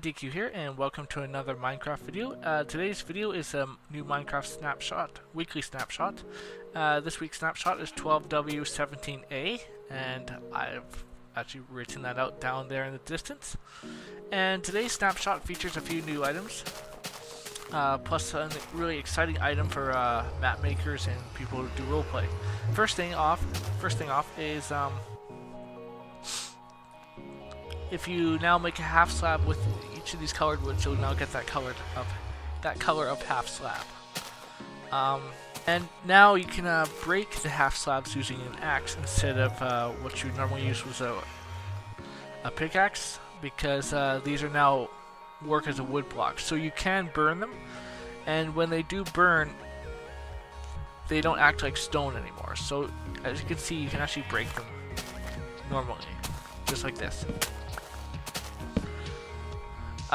DQ here, and welcome to another Minecraft video. Today's video is a new Minecraft snapshot, weekly snapshot. This week's snapshot is 12W17A, and I've actually written that out down there in the distance. And today's snapshot features a few new items, plus a really exciting item for map makers and people who do roleplay. First thing off is if you now make a half slab with each of these colored woods, you'll now get that color of half slab. And now you can break the half slabs using an axe instead of what you normally use was a pickaxe, because these are now work as a wood block. So you can burn them, and when they do burn, they don't act like stone anymore. So as you can see, you can actually break them normally, just like this.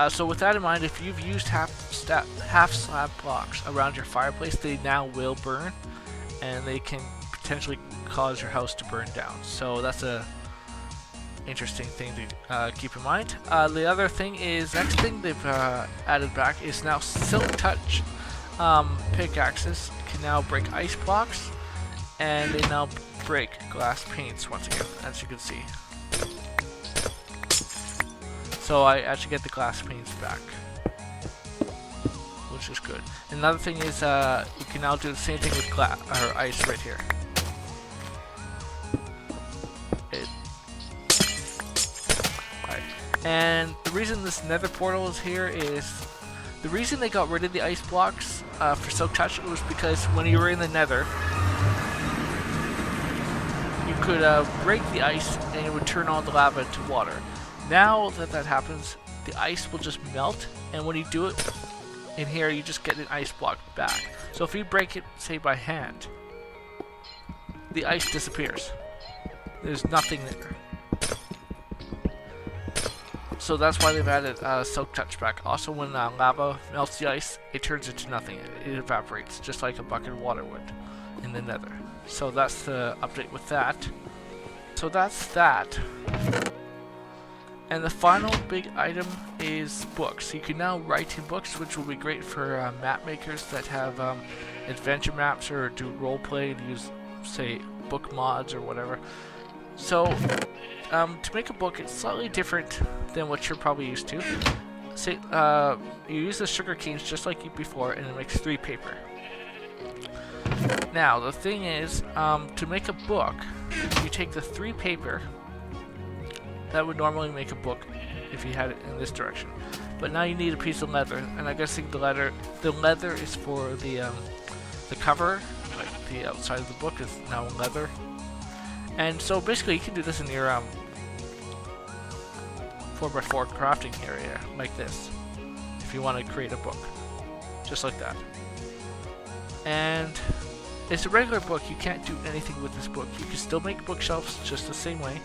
So with that in mind, if you've used half slab blocks around your fireplace, they now will burn, and they can potentially cause your house to burn down. So that's a interesting thing to keep in mind. The other thing is, next thing they've added back is now Silk Touch pickaxes can now break ice blocks, and they now break glass panes once again, as you can see. So I actually get the glass panes back, which is good. Another thing is you can now do the same thing with ice right here. Right. And the reason this nether portal is here is, the reason they got rid of the ice blocks for Silk Touch was because when you were in the nether, you could break the ice and it would turn all the lava into water. Now that that happens, the ice will just melt, and when you do it in here, you just get an ice block back. So if you break it, say by hand, the ice disappears. There's nothing there. So that's why they've added Silk Touch back. Also, when lava melts the ice, it turns into nothing. It evaporates, just like a bucket of water would in the nether. So that's the update with that. So that's that. And the final big item is books. You can now write in books, which will be great for map makers that have adventure maps or do roleplay and use, say, book mods or whatever. So, to make a book, it's slightly different than what you're probably used to. Say, you use the sugar canes just like before, and it makes 3 paper. Now, the thing is, to make a book, you take the 3 paper. That would normally make a book if you had it in this direction, but now you need a piece of leather, and I guess the leather is for the cover, like the outside of the book is now leather. And so basically you can do this in your 4x4 crafting area like this if you want to create a book, just like that. And it's a regular book. You can't do anything with this book. You can still make bookshelves just the same way.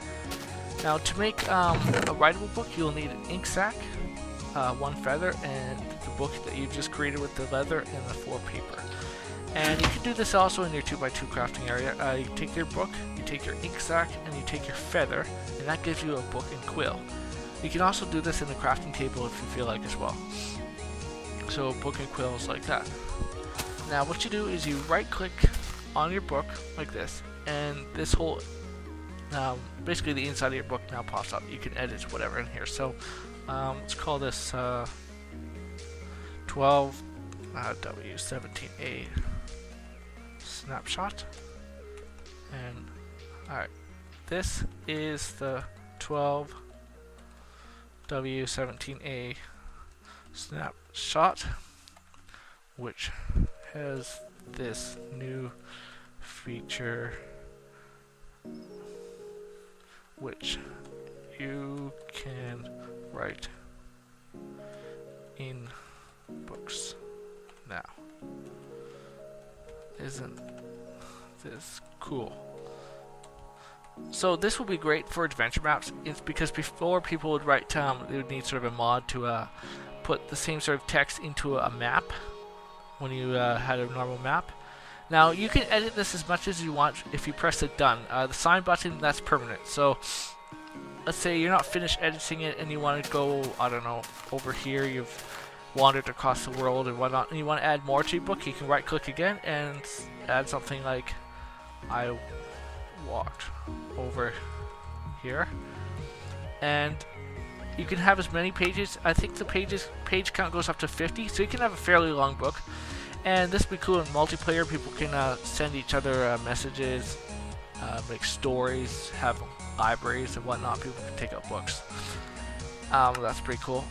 Now, to make a writable book, you'll need an ink sac, 1 feather, and the book that you just created with the leather and the 4 paper. And you can do this also in your 2x2 crafting area. You take your book, you take your ink sac, and you take your feather, and that gives you a book and quill. You can also do this in the crafting table if you feel like as well. So book and quill is like that. Now what you do is you right click on your book like this, and this whole basically the inside of your book now pops up. You can edit whatever in here. So let's call this 12W17A snapshot. And alright, this is the 12W17A snapshot, which has this new feature, which you can write in books now. Isn't this cool? So this will be great for adventure maps. It's because before people would write, they would need sort of a mod to put the same sort of text into a map when you had a normal map. Now you can edit this as much as you want if you press the done. The sign button, that's permanent. So let's say you're not finished editing it and you want to go, I don't know, over here, you've wandered across the world and whatnot, and you want to add more to your book, you can right click again and add something like I walked over here, and you can have as many pages. I think the page count goes up to 50, so you can have a fairly long book. And this would be cool in multiplayer. People can send each other messages, make stories, have libraries and whatnot. People can take out books. That's pretty cool.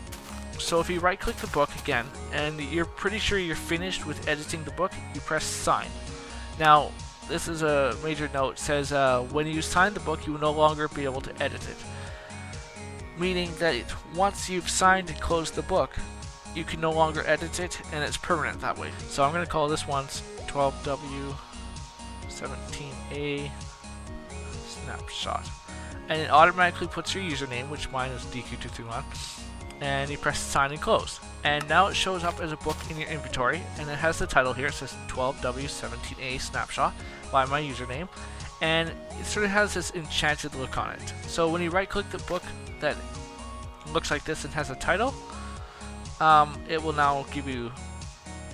So if you right click the book again and you're pretty sure you're finished with editing the book, you press sign. Now this is a major note. It says when you sign the book, you will no longer be able to edit it, meaning that once you've signed and closed the book, you can no longer edit it, and it's permanent that way. So I'm going to call this one 12W17A Snapshot, and it automatically puts your username, which mine is DQ231, and you press sign and close, and now it shows up as a book in your inventory, and it has the title here. It says 12W17A Snapshot by my username, and it sort of has this enchanted look on it. So when you right click the book that looks like this and has a title, it will now give you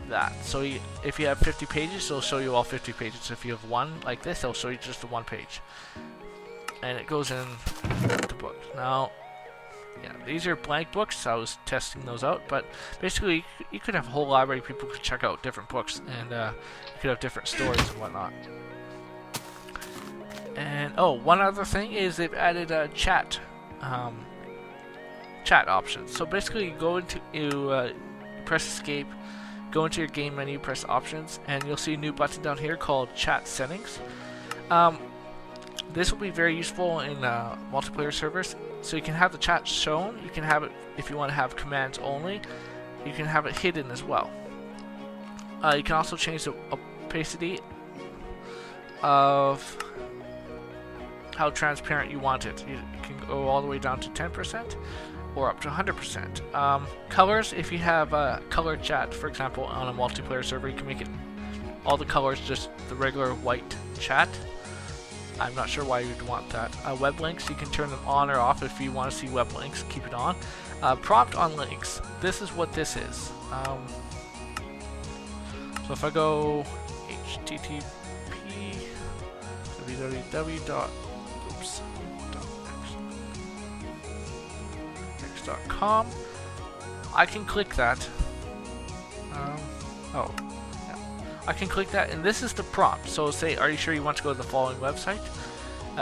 that. So if you have 50 pages, it'll show you all 50 pages. If you have one like this, it'll show you just the one page, and it goes in the book. Now, yeah, these are blank books. I was testing those out, but basically you could have a whole library. People could check out different books, and you could have different stories and whatnot. And oh, one other thing is they've added a chat options. So basically you go into you press escape, go into your game menu, press options, and you'll see a new button down here called chat settings. This will be very useful in multiplayer servers. So you can have the chat shown, you can have it if you want to have commands only, you can have it hidden as well. You can also change the opacity of how transparent you want it. You can go all the way down to 10% or up to 100%. Colors, if you have a color chat, for example, on a multiplayer server, you can make it all the colors just the regular white chat. I'm not sure why you'd want that. Web links, you can turn them on or off. If you want to see web links, keep it on. Prompt on links, this is what this is. So if I go http www.x.com, I can click that. I can click that, and this is the prompt. So say, are you sure you want to go to the following website?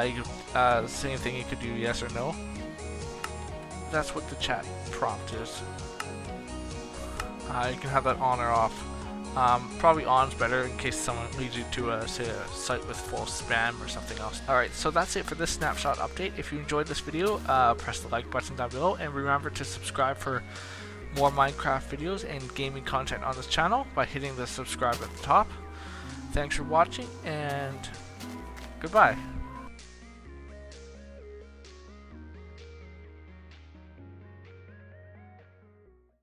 You could, the same thing, you could do yes or no. That's what the chat prompt is. You can have that on or off. Probably on's better in case someone leads you to say a site with full spam or something else. Alright, so that's it for this snapshot update. If you enjoyed this video, press the like button down below, and remember to subscribe for more Minecraft videos and gaming content on this channel by hitting the subscribe at the top. Thanks for watching, and goodbye.